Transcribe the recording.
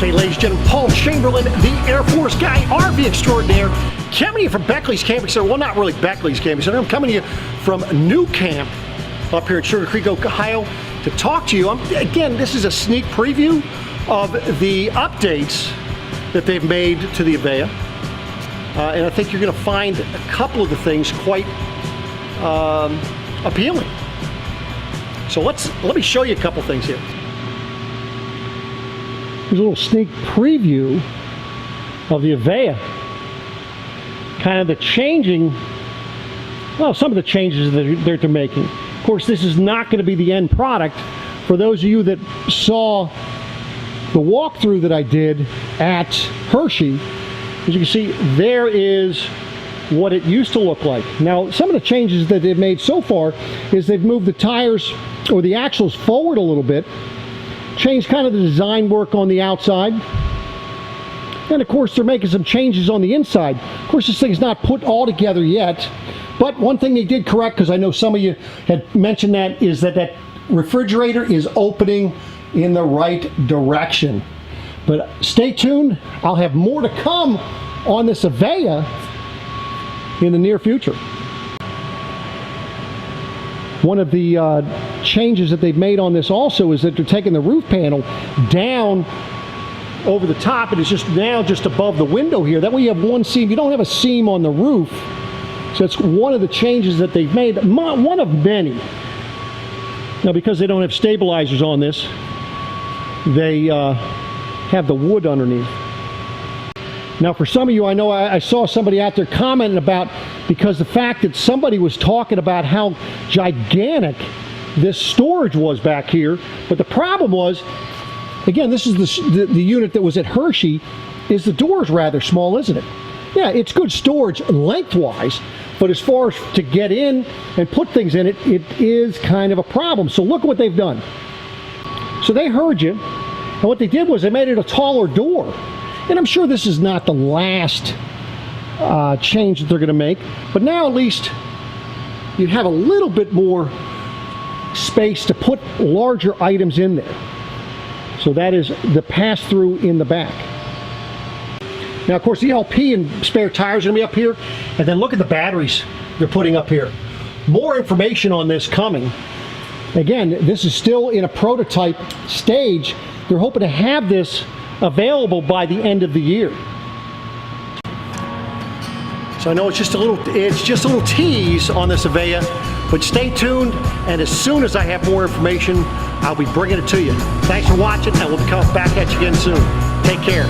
Hey, ladies and gentlemen, Paul Chamberlain, the Air Force guy, RV extraordinaire, coming to you from Beckley's Camping Center. Well, not really Beckley's Camping Center. I'm coming to you from NuCamp up here in Sugar Creek, Ohio, to talk to you. Again, this is a sneak preview of the updates that they've made to the Avia. And I think you're going to find a couple of the things quite appealing. So let me show you a couple things here. Here's a little sneak preview of the Avia. Kind of the changing, well, some of the changes that they're making. Of course, this is not going to be the end product. For those of you that saw the walkthrough that I did at Hershey, as you can see, there is what it used to look like. Now, some of the changes that they've made so far is they've moved the tires or the axles forward a little bit, changed kind of the design work on the outside, and of course they're making some changes on the inside. Of course, this thing's not put all together yet, but one thing they did correct, because I know some of you had mentioned that, is that refrigerator is opening in the right direction. But stay tuned, I'll have more to come on this Avia in the near future. One of the changes that they've made on this also is that they're taking the roof panel down over the top. It is just now just above the window here. That way you have one seam. You don't have a seam on the roof. So it's one of the changes that they've made, one of many. Now, because they don't have stabilizers on this, they have the wood underneath. Now, for some of you, I know I saw somebody out there commenting about, because the fact that somebody was talking about how gigantic this storage was back here, but the problem was, again, this is the unit that was at Hershey, is the door is rather small, isn't it? Yeah, it's good storage lengthwise, but as far as to get in and put things in it, it is kind of a problem. So look what they've done. So they heard you, and what they did was they made it a taller door. And I'm sure this is not the last change that they're going to make, but now at least you have a little bit more space to put larger items in there. So that is the pass-through in the back. Now, of course, the LP and spare tires are going to be up here, and then look at the batteries they're putting up here. More information on this coming. Again, this is still in a prototype stage. They're hoping to have this available by the end of the year. So I know it's just a little tease on this Avia, but stay tuned, and as soon as I have more information, I'll be bringing it to you. Thanks for watching, and we'll be coming back at you again soon. Take care.